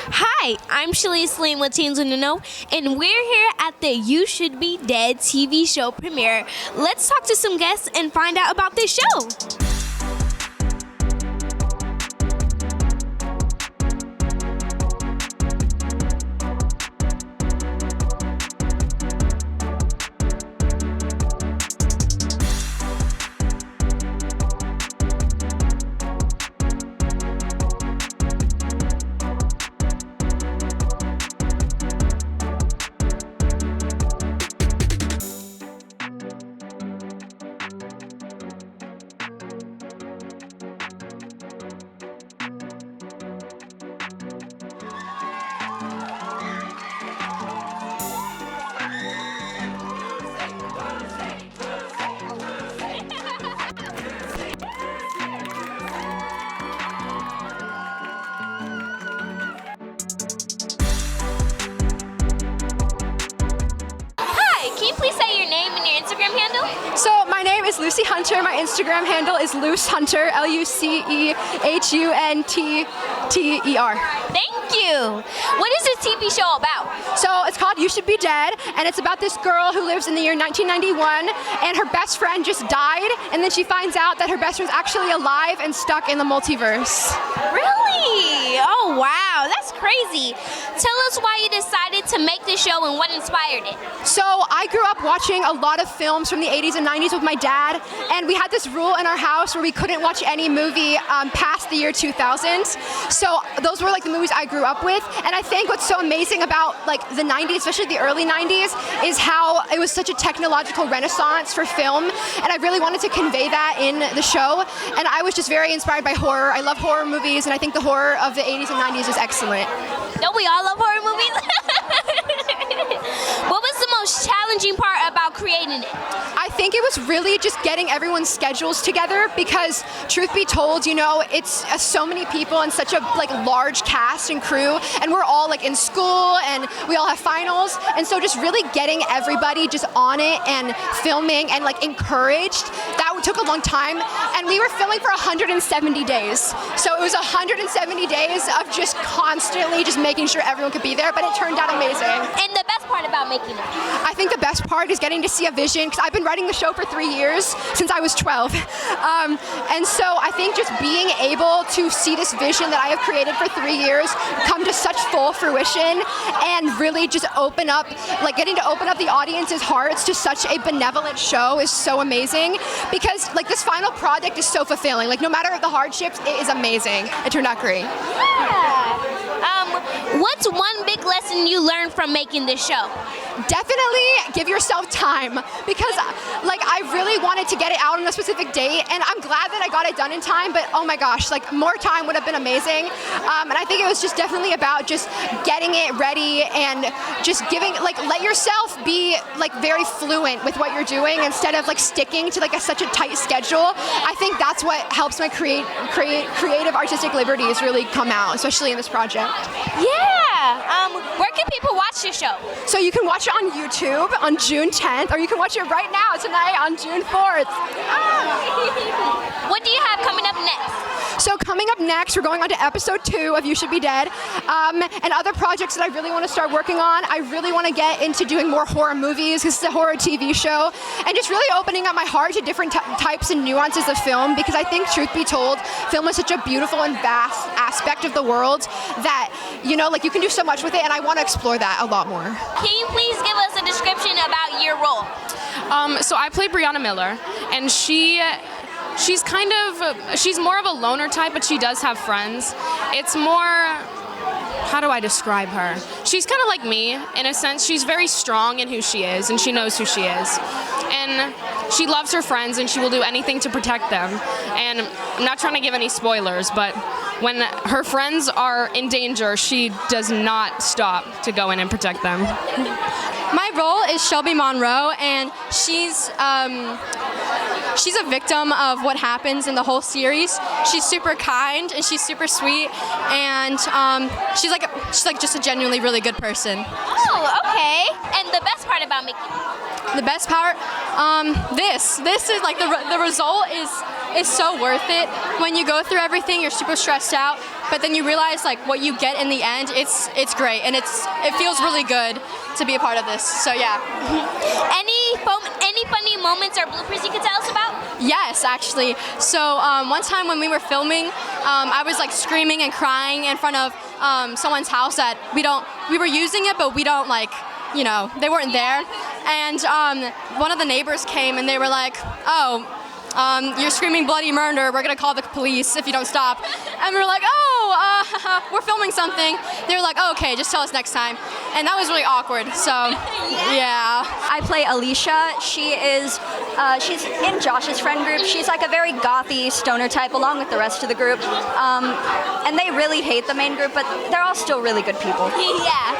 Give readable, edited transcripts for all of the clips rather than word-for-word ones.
Hi, I'm Shelia Celine with teenswannaknow, and we're here at the You Should Be Dead TV show premiere. Let's talk to some guests and find out about this show. So my name is Lucy Hunter. My Instagram handle is Luce Hunter, LuceHunter. Thank you. What is this TV show about? So it's called You Should Be Dead, and it's about this girl who lives in the year 1991, and her best friend just died, and then she finds out that her best friend's actually alive and stuck in the multiverse. Really? Oh, wow. That's crazy. Tell us why you decided to make this show and what inspired it. So I grew up watching a lot of films from the 80s and 90s with my dad, and we had this rule in our house where we couldn't watch any movie past the year 2000. So those were like the movies I grew up with, and I think what's so amazing about like the 90s, especially the early 90s, is how it was such a technological renaissance for film, and I really wanted to convey that in the show, and I was just very inspired by horror. I love horror movies, and I think the horror of the 80s and 90s is excellent. Don't we all love horror movies? What was the most challenging part about creating it? I think it was really just getting everyone's schedules together because, truth be told, you know, it's so many people and such a like large cast and crew, and we're all like in school and we all have finals, and so just really getting everybody just on it and filming and like encouraged, that took a long time, and we were filming for 170 days. So it was 170 days of just constantly just making sure everyone could be there, but it turned out amazing. And the best part about making it? I think the best part is getting to see a vision, because I've been writing the show for 3 years, since I was 12. And so I think just being able to see this vision that I have created for 3 years come to such full fruition and really just open up, like getting to open up the audience's hearts to such a benevolent show is so amazing, because like this final product is so fulfilling. Like no matter the hardships, it is amazing. It turned out great. Yeah. What's one big lesson you learned from making this show? Definitely give yourself time, because like I really wanted to get it out on a specific date, and I'm glad that I got it done in time, but oh my gosh, like more time would have been amazing. And I think it was just definitely about just getting it ready and just giving, like let yourself be like very fluent with what you're doing instead of like sticking to like such a tight schedule. I think that's what helps my creative artistic liberties really come out, especially in this project. Yeah. Where can people watch your show? So you can watch it on YouTube on June 10th, or you can watch it right now tonight on June 4th. What do you have coming up next? So coming up next, we're going on to episode 2 of You Should Be Dead, and other projects that I really want to start working on. I really want to get into doing more horror movies, because it's a horror TV show, and just really opening up my heart to different types and nuances of film, because I think, truth be told, film is such a beautiful and vast aspect of the world that, you know, like you can do so much with it, and I want to explore that a lot more. Can you please give us a description about your role? So I play Brianna Miller, and she's more of a loner type, but she does have friends. It's more, how do I describe her? She's kind of like me, in a sense. She's very strong in who she is, and she knows who she is. And she loves her friends, and she will do anything to protect them. And I'm not trying to give any spoilers, but when her friends are in danger, she does not stop to go in and protect them. My role is Shelby Monroe, and she's a victim of what happens in the whole series. She's super kind and she's super sweet, and she's like just a genuinely really good person. Oh, okay. And the best part about making it? The best part, this is like the result is is so worth it. When you go through everything, you're super stressed out, but then you realize like what you get in the end, it's great, and it feels really good to be a part of this. So yeah. Any funny moments or bloopers you could tell us about? Yes, actually. So one time when we were filming, I was like screaming and crying in front of someone's house that we were using it, but we don't like, they weren't there. And one of the neighbors came and they were like, oh, you're screaming bloody murder, we're gonna call the police if you don't stop. And we were like, we're filming something. They were like, oh, okay, just tell us next time. And that was really awkward, so yeah. I play Alicia. She's in Josh's friend group. She's like a very gothy stoner type along with the rest of the group. And they really hate the main group, but they're all still really good people. Yeah.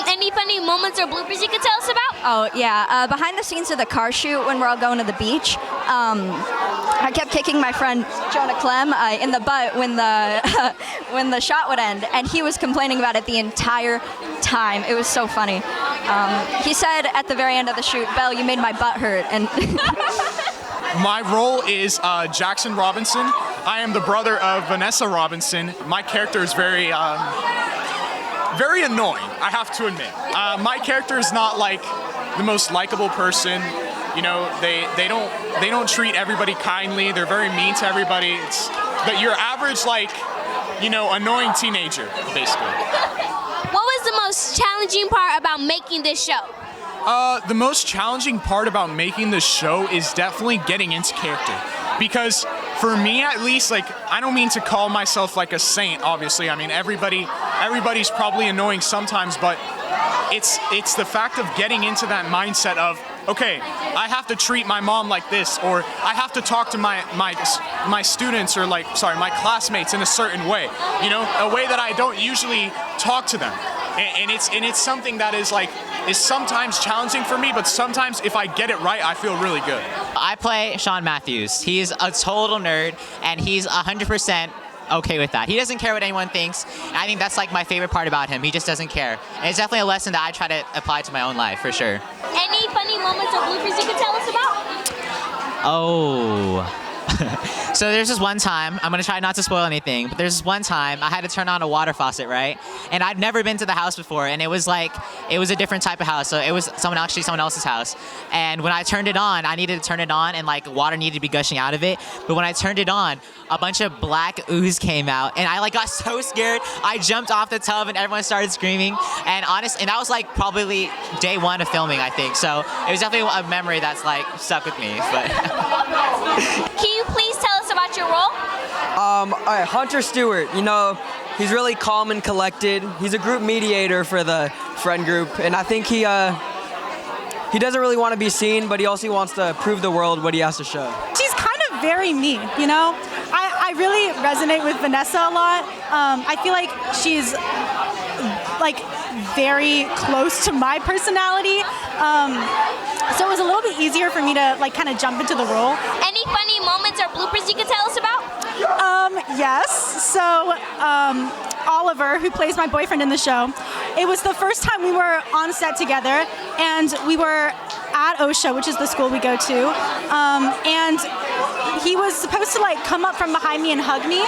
Any funny moments or bloopers you could tell us about? Oh, yeah. Behind the scenes of the car shoot when we're all going to the beach, I kept kicking my friend Jonah Clem in the butt when the shot would end, and he was complaining about it the entire time. It was so funny. He said at the very end of the shoot, "Belle, you made my butt hurt." And my role is Jackson Robinson. I am the brother of Vanessa Robinson. My character is very annoying, I have to admit. My character is not like the most likable person. They don't treat everybody kindly. They're very mean to everybody. It's your average annoying teenager, basically. What was the most challenging part about making this show? The most challenging part about making this show is definitely getting into character. Because for me, at least, I don't mean to call myself like a saint, obviously. I mean, everybody's probably annoying sometimes, but it's the fact of getting into that mindset of, okay, I have to treat my mom like this, or I have to talk to my students or my classmates in a certain way, a way that I don't usually talk to them. And it's something that is sometimes challenging for me, but sometimes if I get it right, I feel really good. I play Sean Matthews. He's a total nerd, and he's 100% okay with that. He doesn't care what anyone thinks. And I think that's my favorite part about him. He just doesn't care. And it's definitely a lesson that I try to apply to my own life, for sure. Any funny moments or bloopers you could tell us about? Oh. So there's this one time, I'm going to try not to spoil anything, but there's this one time I had to turn on a water faucet, right? And I'd never been to the house before, and it was a different type of house. So it was someone else's house. And when I turned it on, I needed to turn it on, and water needed to be gushing out of it. But when I turned it on, a bunch of black ooze came out, and I got so scared. I jumped off the tub, and everyone started screaming. And that was probably day one of filming, I think. So it was definitely a memory that's stuck with me. But Can you please tell us about your role? All right, Hunter Stewart. He's really calm and collected. He's a group mediator for the friend group, and I think he doesn't really want to be seen, but he also wants to prove the world what he has to show. She's kind of very me, I really resonate with Vanessa a lot. I feel like she's very close to my personality. So it was a little bit easier for me to kind of jump into the role. Any funny moments or bloopers you could tell us about? Yes. So Oliver, who plays my boyfriend in the show, it was the first time we were on set together, and we were at OSHA, which is the school we go to, and he was supposed to come up from behind me and hug me,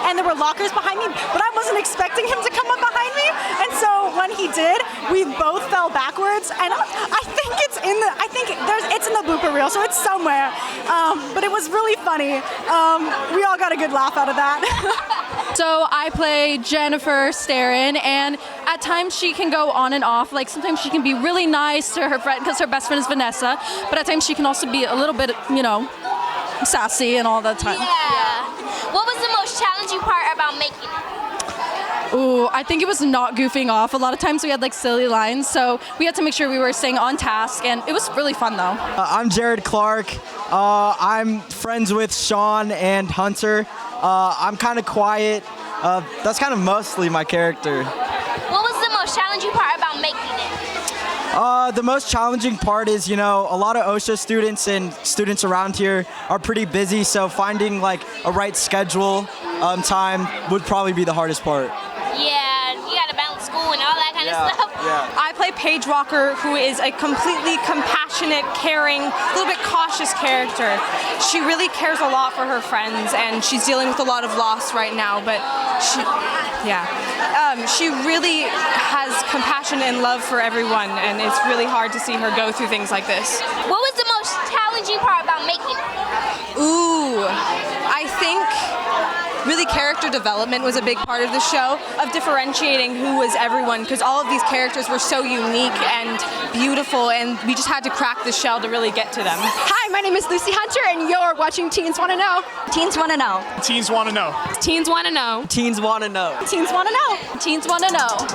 and there were lockers behind me, but I wasn't expecting him to come up behind me, and so when he did, we both fell backwards, and I think it's in the blooper reel, so it's somewhere, but it was really funny. We all got a good laugh out of that. So I play Jennifer Starrin, and at times she can go on and off. Sometimes she can be really nice to her friend because her best friend is Vanessa, but at times she can also be a little bit, sassy and all the time. Yeah. What was the most challenging part about making it? Ooh, I think it was not goofing off. A lot of times we had silly lines, so we had to make sure we were staying on task, and it was really fun though. I'm Jared Clark. I'm friends with Sean and Hunter. I'm kind of quiet. That's kind of mostly my character. What was the most challenging part about making it? The most challenging part is, a lot of OSHA students and students around here are pretty busy, so finding a right schedule time would probably be the hardest part. Yeah, you gotta balance school and all that kind kind of stuff. I play Paige Walker, who is a completely compassionate, caring, a little bit cautious character. She really cares a lot for her friends, and she's dealing with a lot of loss right now, but she really has compassion and love for everyone, and it's really hard to see her go through things like this. What was the most challenging part about making it? Ooh, I think really character development was a big part of the show, of differentiating who was everyone, because all of these characters were so unique and beautiful, and we just had to crack the shell to really get to them. Hi, my name is Lucy Hunter, and you're watching Teens Wanna Know. Teens wanna know. Teens want to know. Teens want to know. Teens want to know. Teens wanna know. Teens wanna know.